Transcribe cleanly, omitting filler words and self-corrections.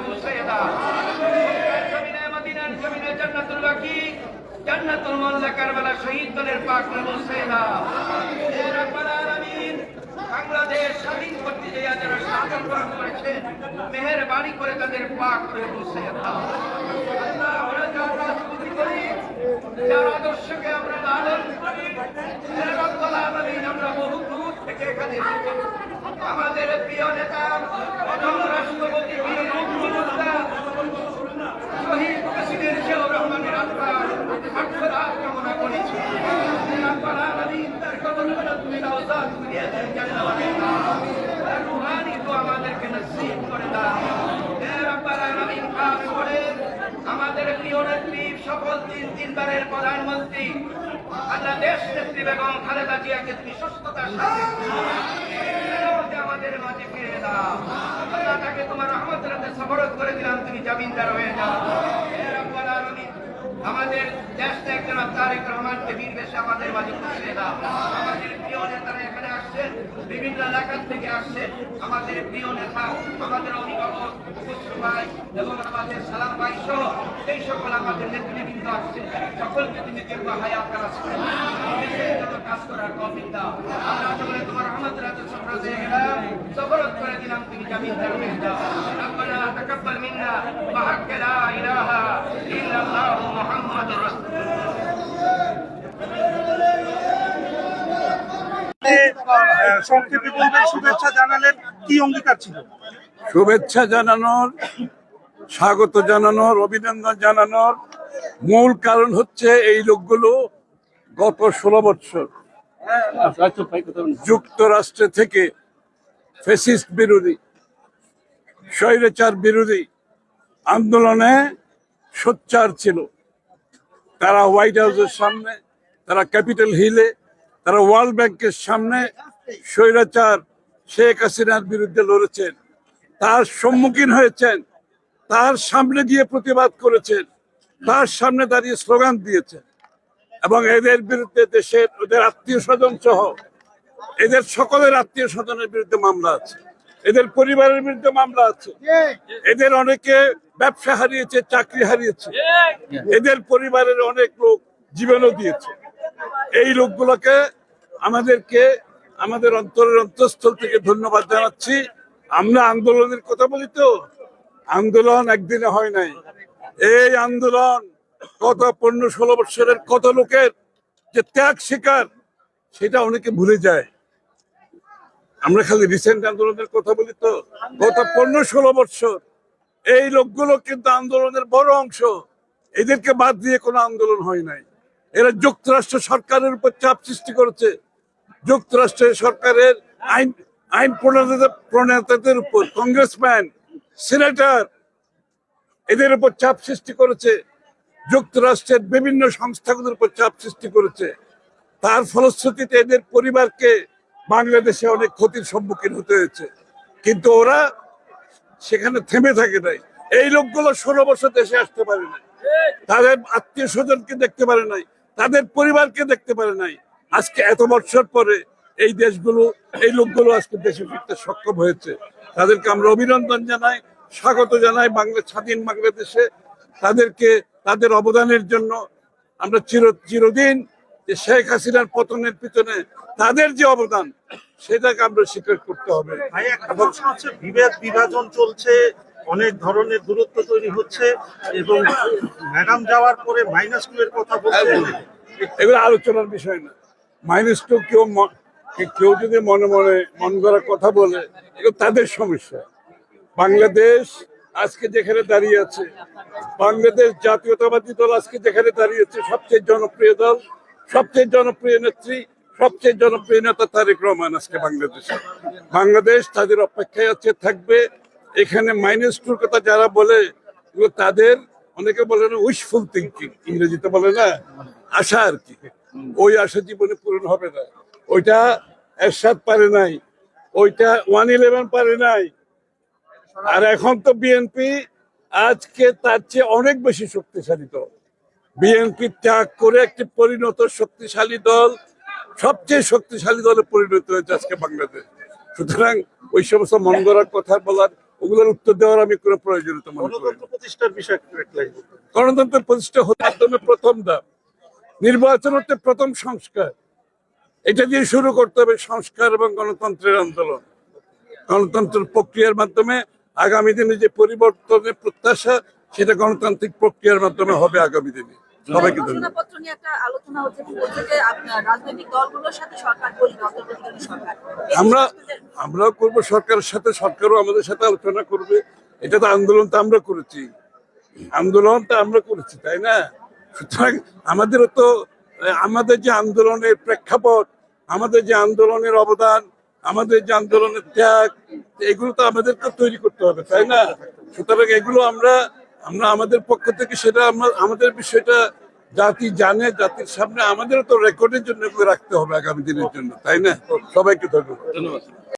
আবু সাইয়েদা জমিনে মদিনার জমিনে জান্নাতুল বাকি জান্নাতুল মোল্লা কারবালা শহীদ দলের পাক আবু সাইয়েদা হে রব্বুল আলামিন বাংলাদেশ স্বাধীন করতে যে যারা শাহাদাত বরণ করেছেন মেহেরবানি করে তাদের পাক করে আবু সাইয়েদা আল্লাহ আমরা যারা রাজনীতি করি যার আদর্শকে আমরা লালন করি হে রব্বুল আলামিন আমরা বহু দূর থেকে এখানে এসেছি আমাদের প্রিয় নেতা প্রথম রাষ্ট্রপতি বীর মুক্তিযোদ্ধা শহীদ প্রেসিডেন্ট জিয়াউর রহমানের আত্মার মাগফিরাত কামনা করেছি হে রব্বুল আলামিন তার কবরকে তুমি রওজাত করিয়ে দেন জান্নাতের তার রূহানি তো আমাদেরকে নসিব করে দাও হে রব্বুল আলামিন খাস করে আমাদের প্রিয় নেত্রী সফল তিনবারের প্রধানমন্ত্রী আল্লাহ দেশ নেত্রী বেগম খালেদা জিয়াকে তুমি সুস্থতার সাথে আমাদের মাঝে ফিরে দাও আল্লাহ তাকে তোমার রহমতের হাতে সফরত করে দিলাম তুমি জামিনদার হয়ে যাও হে রব্বুল আলামিন আমাদের দেশ ত্যাগ জনাব তারেক রহমানকে বীর বেশে আমাদের মাঝে পৌঁছে দাও আমাদের প্রিয় নেতারা এখানে আসছেন বিভিন্ন এলাকা থেকে আসছেন আমাদের প্রিয় নেতা আমাদের অভিভাবক খুসরু ভাই এবং আমাদের সালাম ভাই সহ এই সকল আমাদের নেতৃবৃন্দ আসছে সকলকে তুমি দীর্ঘ হায়াত রাখছেন দেশের জন্য কাজ করার তৌফিক দাও আমরা সকলে তোমার রহমতের হাতে সফরত হয়ে গেলাম সফরত করে দিলাম তুমি জামিনদার হয়ে যাও রব্বানা তাকাব্বাল মিন্না ওয়া হাক্কা লা ইলাহা ইল্লাল্লাহু মুহাম্মাদুর রাসূলুল্লাহ সংক্ষেপে বলবেন শুভেচ্ছা জানালেন কি অঙ্গীকার ছিল? শুভেচ্ছা জানানোর, স্বাগত জানানোর, অভিনন্দন জানানোর মূল কারণ হচ্ছে এই লোকগুলো গত 16 বছর যুক্তরাষ্ট্র থেকে ফ্যাসিস্ট বিরোধী স্বৈরাচার বিরোধী আন্দোলনে সোচ্চার ছিল। তারা হোয়াইট হাউসের সামনে, তারা ক্যাপিটাল হিলে, তারা ওয়ার্ল্ড ব্যাংকের সামনে স্বৈরাচার শেখ হাসিনার বিরুদ্ধে লড়েছেন, তার সম্মুখীন হয়েছেন, তার সামনে গিয়ে প্রতিবাদ করেছেন, তার সামনে দাঁড়িয়ে স্লোগান দিয়েছেন এবং এদের বিরুদ্ধে দেশের ওদের আত্মীয় স্বজন সহ এদের সকলের আত্মীয় স্বজনের বিরুদ্ধে মামলা আছে, এদের পরিবারের বিরুদ্ধে মামলা আছে, এদের অনেকে ব্যবসা হারিয়েছে, চাকরি হারিয়েছে, এদের পরিবারের অনেক লোক জীবনও দিয়েছে। এই লোকগুলোকে আমাদেরকে আমাদের অন্তরের অন্তঃস্থল থেকে ধন্যবাদ জানাচ্ছি। আমরা আন্দোলনের কথা বলি তো, আন্দোলন একদিনে হয় নাই। এই আন্দোলন কত 15-16 বছরের কত লোকের যে ত্যাগ শিকার সেটা অনেকে ভুলে যায়। আমরা খালি রিসেন্ট আন্দোলনের কথা বলি তো, গত 15-16 বছর এই লোকগুলো কিন্তু আন্দোলনের বড় অংশ। এদেরকে বাদ দিয়ে কোনো আন্দোলন হয় নাই। এরা যুক্তরাষ্ট্র সরকারের উপর চাপ সৃষ্টি করেছে, যুক্তরাষ্ট্রের সরকারের আইন প্রণেতাদের উপর, কংগ্রেসম্যান, সিনেটর, এদের উপর চাপ সৃষ্টি করেছে, যুক্তরাষ্ট্রের বিভিন্ন সংস্থাগুলোর উপর চাপ সৃষ্টি করেছে। তার ফলশ্রুতিতে এদের পরিবারকে বাংলাদেশে অনেক ক্ষতির সম্মুখীন হতে হয়েছে, কিন্তু ওরা সেখানে থেমে থাকে নাই। এই লোকগুলো 16 বছর দেশে আসতে পারে নাই, তাদের আত্মীয় স্বজনকে দেখতে পারে নাই, তাদের পরিবারকে দেখতে পারে নাই। আজকে এত বছর পরে এই দেশগুলো, এই লোকগুলো আজকে দেশে ফিরতে সক্ষম হয়েছে। তাদেরকে আমরা অভিনন্দন জানাই, স্বাগত জানাই স্বাধীন বাংলাদেশে। তাদেরকে তাদের অবদানের জন্য আমরা চিরদিন যে শেখ হাসিনার পতনের পিছনে তাদের যে অবদান সেটাকে আমরা স্বীকার করতে হবে। বিভেদ বিভাজন চলছে, অনেক ধরনের দূরত্ব তৈরি হচ্ছে এবং ম্যাডাম যাওয়ার পরে -2 এর কথা বলছে। এগুলো আলোচনার বিষয় না। -2 কেউ যদি মনে মনে মন গড়া কথা বলে, এগুলো তাদের সমস্যা। বাংলাদেশ আজকে যেখানে দাঁড়িয়ে আছে, বাংলাদেশ জাতীয়তাবাদী দল আজকে যেখানে দাঁড়িয়েছে, সবচেয়ে জনপ্রিয় দল, সবচেয়ে জনপ্রিয় নেত্রী, সবচেয়ে জনপ্রিয় নেতা তারেক রহমান আজকে বাংলাদেশে। বাংলাদেশ তাদের অপেক্ষায় আছে, থাকবে। এখানে -2 কথা যারা বলে, তাদের অনেকে বলে না উইশফুল থিঙ্কিং, ইংরেজিতে বলে না, আশা আর কি। ওই আশা জীবনে পূরণ হবে না। ওইটা এরশাদ পারে নাই, ওইটা 111 পারে নাই। আর এখন তো বিএনপি আজকে তার চেয়ে অনেক বেশি শক্তিশালী দল। বিএনপি ত্যাগ করে একটি পরিণত শক্তিশালী দল, সবচেয়ে শক্তিশালী দলে পরিণত হয়েছে আজকে বাংলাদেশ। সুতরাং ওই সমস্ত মন গড়ার কথা বলার ওগুলোর উত্তর দেওয়ার আমি কোনো প্রয়োজনীয়তা মনে করি না। গণতন্ত্র প্রতিষ্ঠার বিষয়ে একটু এক লাইন বলুন। গণতন্ত্র প্রতিষ্ঠা হওয়ার মাধ্যমে প্রথম ধাপ নির্বাচন হচ্ছে প্রথম সংস্কার। এটা দিয়ে শুরু করতে হবে সংস্কার এবং গণতন্ত্রের আন্দোলন। গণতন্ত্রের প্রক্রিয়ার মাধ্যমে আগামী দিনে যে পরিবর্তনের প্রত্যাশা, সেটা গণতান্ত্রিক প্রক্রিয়ার মাধ্যমে হবে আগামী দিনে। সবাইকে ধন্যবাদ। ঘোষণাপত্র নিয়ে একটা আলোচনা হচ্ছে, বলছে যে আপনার রাজনৈতিক দলগুলোর সাথে সরকার করবে, অন্তর্বর্তীকালীন সরকার। আমরাও করবো সরকারের সাথে, সরকারও আমাদের সাথে আলোচনা করবে। এটা তো আন্দোলন তো আমরা করেছি, তাই না? সুতরাং আমাদেরও তো আমাদের যে আন্দোলনের প্রেক্ষাপট, আমাদের যে আন্দোলনের অবদান, আমাদের যে আন্দোলনের ত্যাগ, এগুলো তো আমাদেরকে তৈরি করতে হবে, তাই না? সুতরাং এগুলো আমরা আমাদের পক্ষ থেকে সেটা আমাদের বিষয়টা জাতি জানে, জাতির সামনে আমাদেরও তো রেকর্ডের জন্য রাখতে হবে আগামী দিনের জন্য, তাই না? সবাইকে ধন্যবাদ।